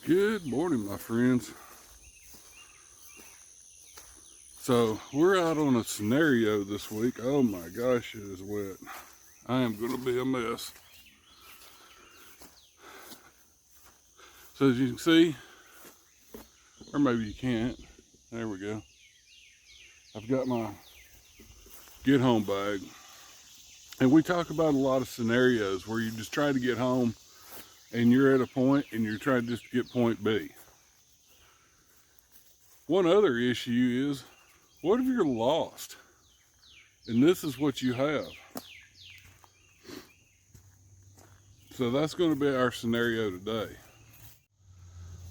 Good morning, my friends. So we're out on a scenario this week. Oh my gosh, it is wet. I am going to be a mess. So as you can see, or maybe you can't, there we go. I've got my get home bag. And we talk about a lot of scenarios where you just try to get home and you're at a point and you're trying just to get point B. One other issue is, what if you're lost and this is what you have? So that's going to be our scenario today.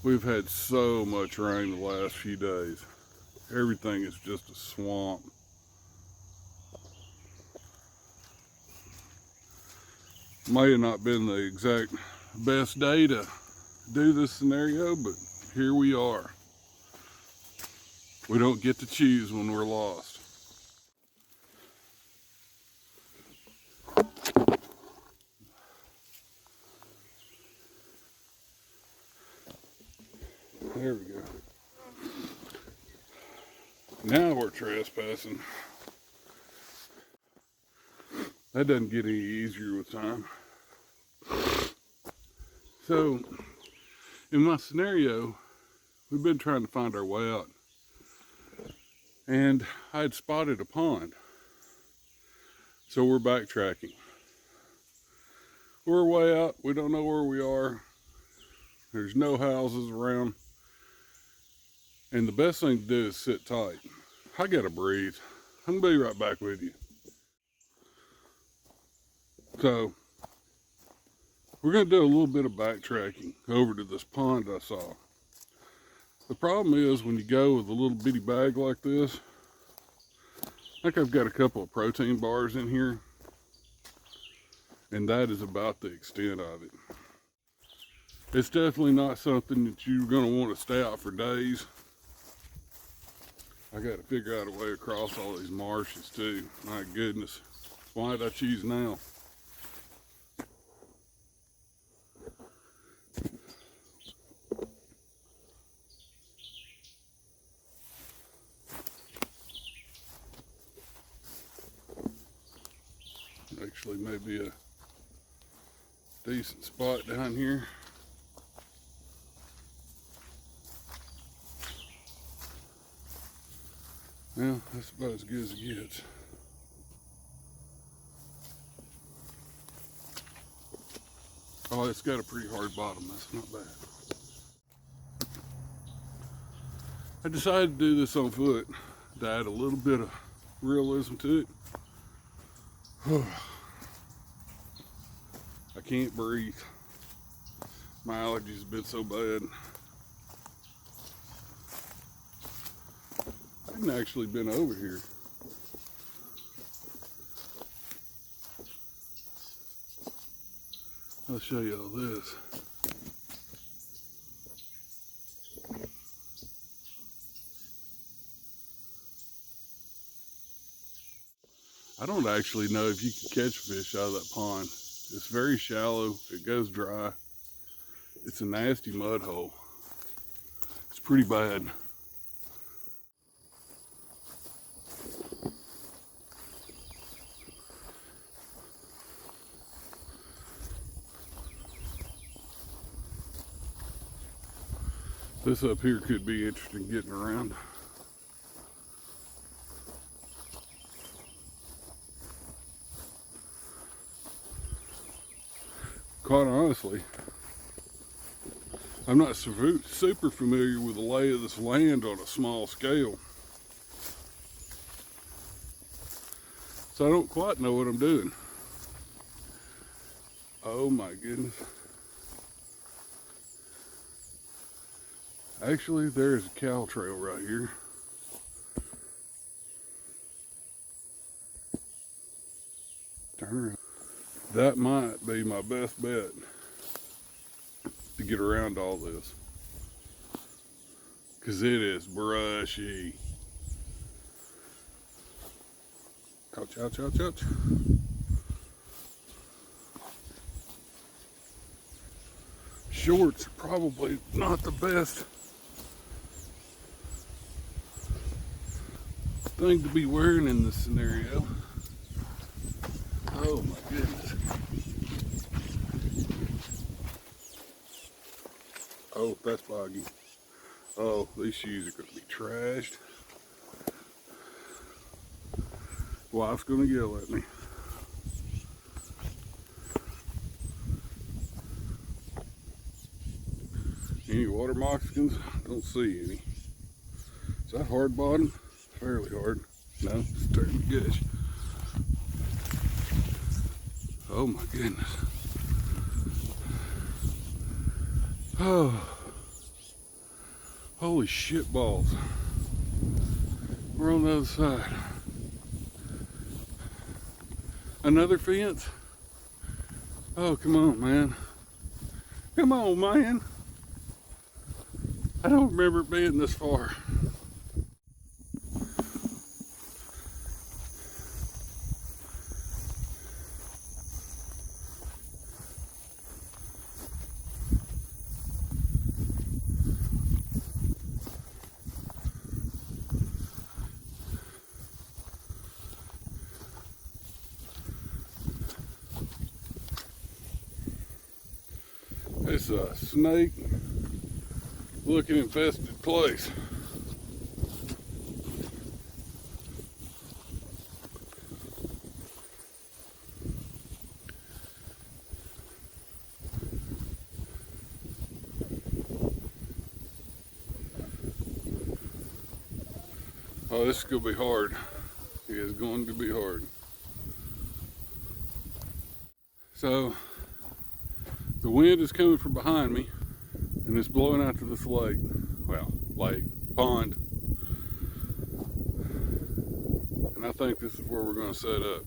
We've had so much rain the last few days. Everything is just a swamp. May have not been the exact best day to do this scenario, but here we are. We don't get to choose when we're lost. There we go. Now we're trespassing. That doesn't get any easier with time. So, in my scenario, we've been trying to find our way out. And I had spotted a pond. So we're backtracking. We're way out. We don't know where we are. There's no houses around. And the best thing to do is sit tight. I gotta breathe. I'm gonna be right back with you. So, we're gonna do a little bit of backtracking over to this pond I saw. The problem is when you go with a little bitty bag like this, I think I've got a couple of protein bars in here, and that is about the extent of it. It's definitely not something that you're gonna want to stay out for days. I gotta figure out a way across all these marshes too. My goodness, why did I choose now? Actually, maybe a decent spot down here. Well, that's about as good as it gets. Oh, it's got a pretty hard bottom. That's not bad. I decided to do this on foot to add a little bit of realism to it. I can't breathe. My allergies have been so bad. I hadn't actually been over here. I'll show you all this. I don't actually know if you can catch fish out of that pond. It's very shallow. It goes dry. It's a nasty mud hole. It's pretty bad. This up here could be interesting getting around. Quite honestly, I'm not super familiar with the lay of this land on a small scale. So I don't quite know what I'm doing. Oh my goodness. Actually, there's a cow trail right here. Turn around. That might be my best bet to get around all this, because it is brushy. Ouch, ouch, ouch, ouch. shorts are probably not the best thing to be wearing in this scenario. Oh my goodness. Oh, that's boggy. Oh, these shoes are going to be trashed. Wife's going to yell at me. Any water moccasins? Don't see any. Is that hard bottom? Fairly hard. No, it's turning gush. Oh my goodness. Oh. Holy shit balls. We're on the other side. Another fence? Oh, come on, man. Come on, man. I don't remember it being this far. It's a snake looking infested place. Oh, this is going to be hard. It is going to be hard. So, the wind is coming from behind me, and it's blowing out to this lake. Well, lake, pond. And I think this is where we're going to set up.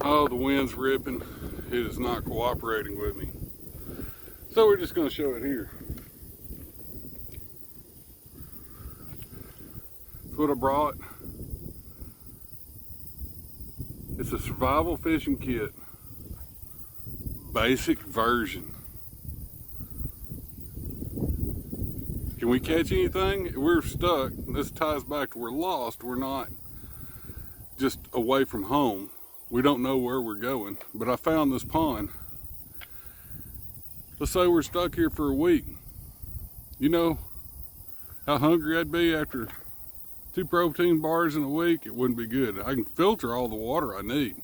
Oh, the wind's ripping. It is not cooperating with me. So we're just going to show it here. That's what I brought. It's a survival fishing kit. Basic version. Can we catch anything? We're stuck. This ties back to we're lost. We're not just away from home. We don't know where we're going. But I found this pond. Let's say we're stuck here for a week. You know how hungry I'd be after 2 protein bars in a week? It wouldn't be good. I can filter all the water I need.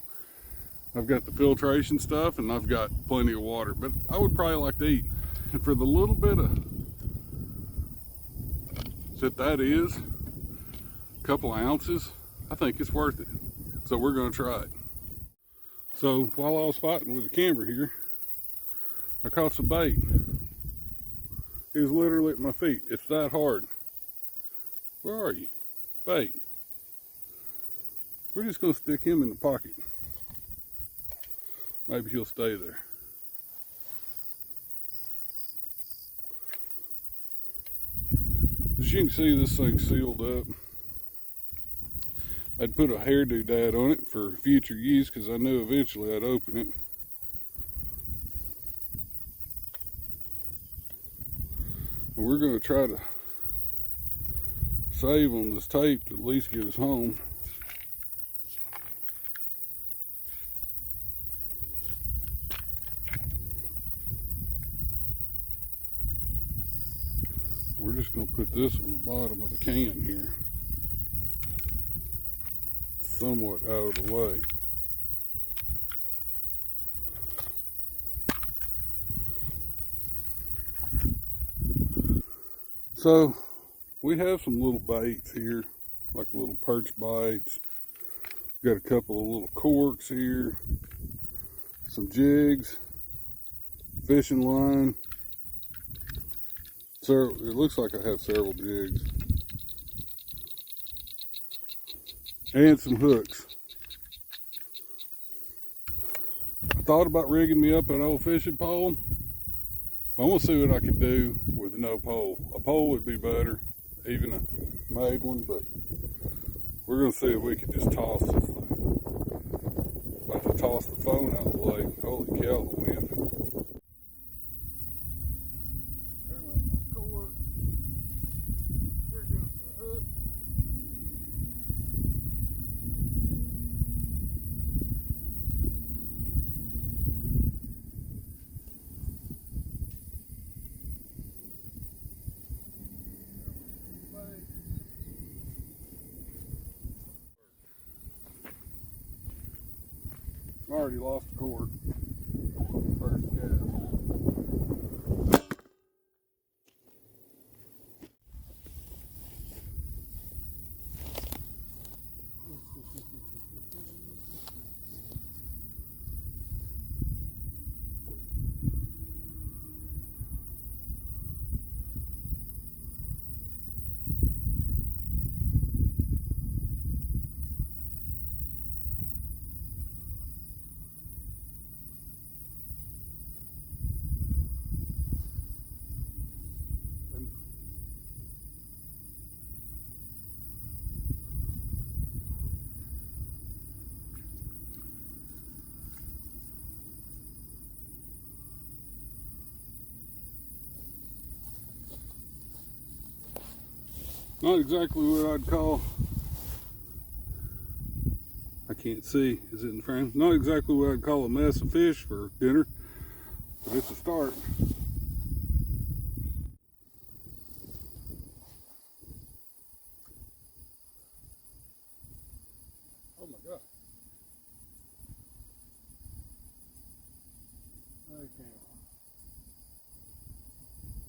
I've got the filtration stuff and I've got plenty of water, but I would probably like to eat. And for the little bit of that is, a couple ounces, I think it's worth it. So we're gonna try it. So while I was fighting with the camera here, I caught some bait. He was literally at my feet. It's that hard. Where are you? Bait. We're just going to stick him in the pocket. Maybe he'll stay there. As you can see, this thing's sealed up. I'd put a hair doodad on it for future use because I knew eventually I'd open it. We're going to try to save on this tape to at least get us home. We're just going to put this on the bottom of the can here, somewhat out of the way. So we have some little baits here, like little perch bites. Got a couple of little corks here, some jigs, fishing line. So it looks like I have several jigs. And some hooks. I thought about rigging me up an old fishing pole. I'm gonna see what I could do with no pole. A pole would be better, even a made one, but we're gonna see if we can just toss this thing. About to toss the phone out of the way. Holy cow, the wind. There went my cord. There goes the hook. I already lost the cord. First cast. Not exactly what I'd call, I can't see, is it in frame? Not exactly what I'd call a mess of fish for dinner, but it's a start. Oh my God. I can't.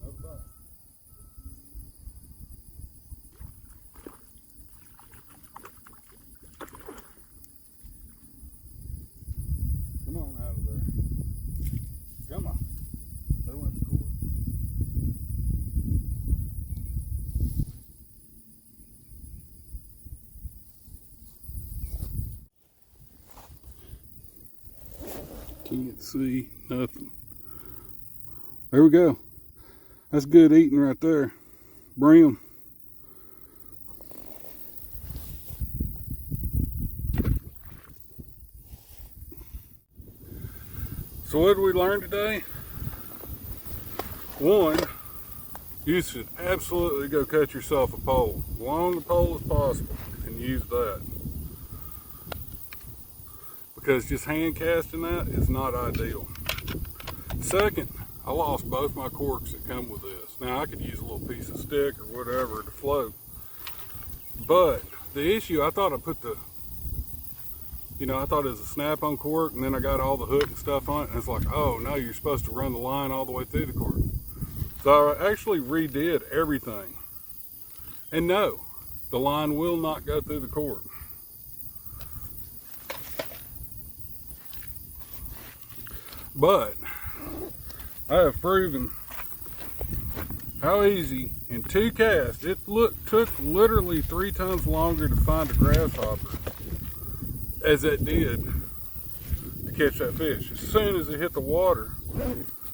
No bite. Come on out of there. Come on. There went the cord. Can't see nothing. There we go. That's good eating right there. Brim. So what did we learn today? One, you should absolutely go cut yourself a pole. As long a pole as possible and use that. Because just hand casting that is not ideal. Second, I lost both my corks that come with this. Now I could use a little piece of stick or whatever to float. But the issue, I thought I put the, I thought it was a snap-on cork, and then I got all the hook and stuff on it, and it's like, oh no, you're supposed to run the line all the way through the cork. So I actually redid everything. And no, the line will not go through the cork. But I have proven how easy in 2 casts, it took literally 3 times longer to find a grasshopper as it did to catch that fish. As soon as it hit the water,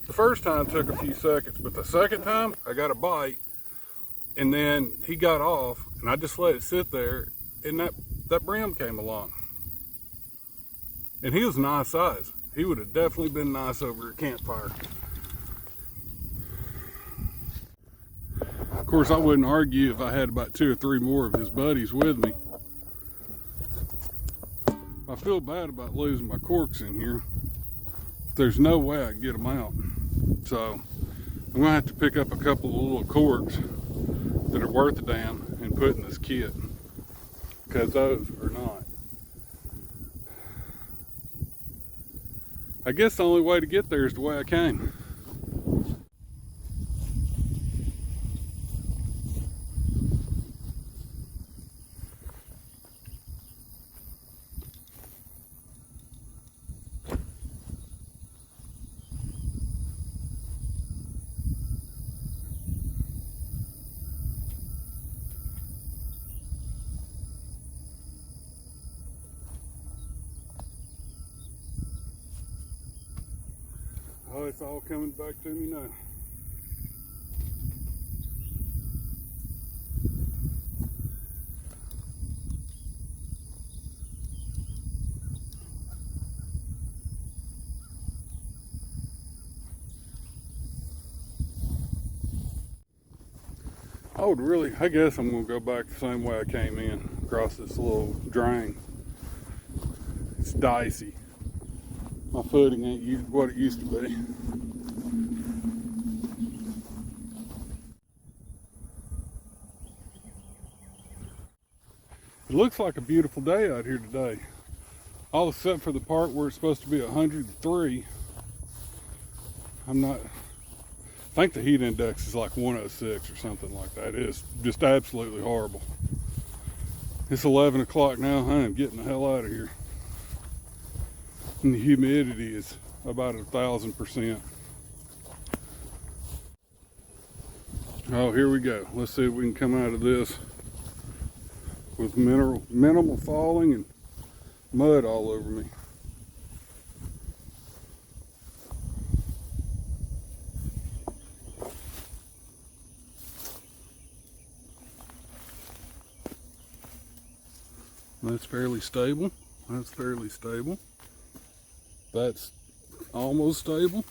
the first time took a few seconds, but the second time I got a bite, and then he got off, and I just let it sit there, and that brim came along. And he was nice size. He would have definitely been nice over a campfire. Of course, I wouldn't argue if I had about 2 or 3 more of his buddies with me. I feel bad about losing my corks in here. There's no way I can get them out. So I'm gonna have to pick up a couple of little corks that are worth a damn and put in this kit, because those are not. I guess the only way to get there is the way I came. Oh, it's all coming back to me now. I guess I'm gonna go back the same way I came in, across this little drain. It's dicey. My footing ain't what it used to be. It looks like a beautiful day out here today. All except for the part where it's supposed to be 103. I think the heat index is like 106 or something like that. It's just absolutely horrible. It's 11 o'clock now. I am getting the hell out of here. And the humidity is about 1,000%. Oh, here we go. Let's see if we can come out of this with minimal falling and mud all over me. That's fairly stable. That's fairly stable. That's almost stable.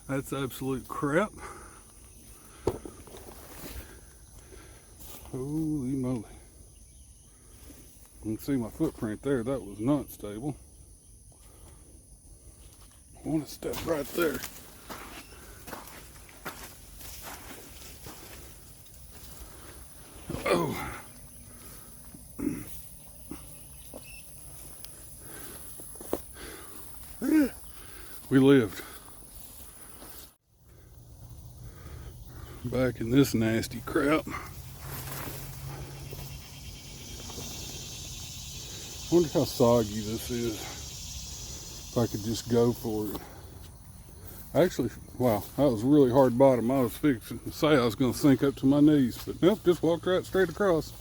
That's absolute crap. Holy moly. You can see my footprint there. That was not stable. I want to step right there. Oh. We lived. Back in this nasty crap. I wonder how soggy this is. If I could just go for it. Actually, wow, that was a really hard bottom. I was fixing to say I was going to sink up to my knees, but nope, just walked right straight across.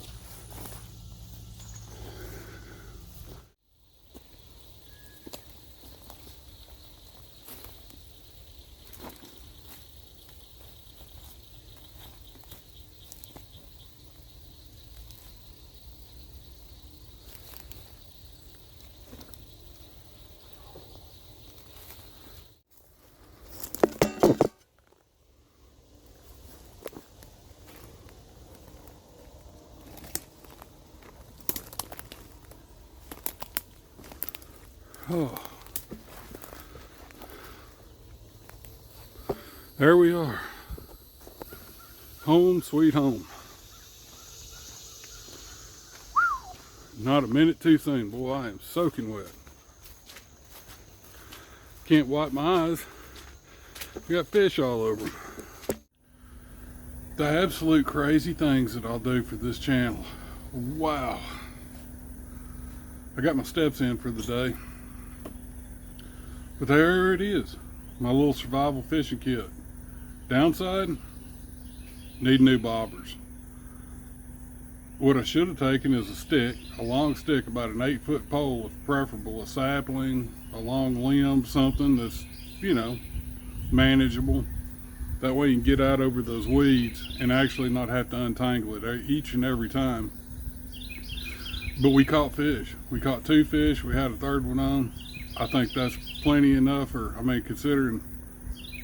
Oh. There we are. Home sweet home. Not a minute too soon. Boy, I am soaking wet. Can't wipe my eyes. Got fish all over. The absolute crazy things that I'll do for this channel. Wow. I got my steps in for the day. But there it is. My little survival fishing kit. Downside, need new bobbers. What I should have taken is a stick, a long stick, about an 8-foot pole, if preferable, a sapling, a long limb, something that's, you know, manageable. That way you can get out over those weeds and actually not have to untangle it each and every time. But we caught fish. We caught 2 fish. We had a third one on. I think that's plenty enough, considering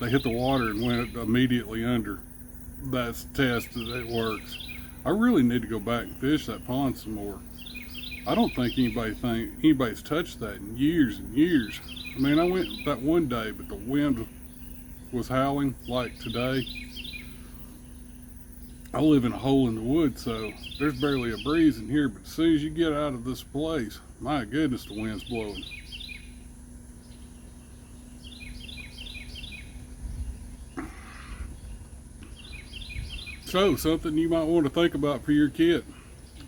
they hit the water and went immediately under. That's a test that it works. I really need to go back and fish that pond some more. I don't think anybody's touched that in years and years. I mean, I went that one day, but the wind was howling like today. I live in a hole in the woods, so there's barely a breeze in here, but as soon as you get out of this place, my goodness, the wind's blowing. So, something you might want to think about for your kit.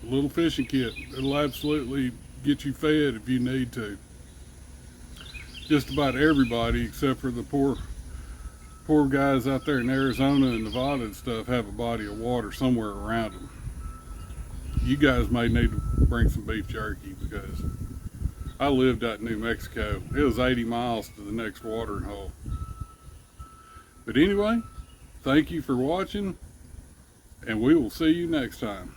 A little fishing kit. It'll absolutely get you fed if you need to. Just about everybody, except for the poor guys out there in Arizona and Nevada and stuff, have a body of water somewhere around them. You guys may need to bring some beef jerky, because I lived out in New Mexico. It was 80 miles to the next watering hole. But anyway, thank you for watching, and we will see you next time.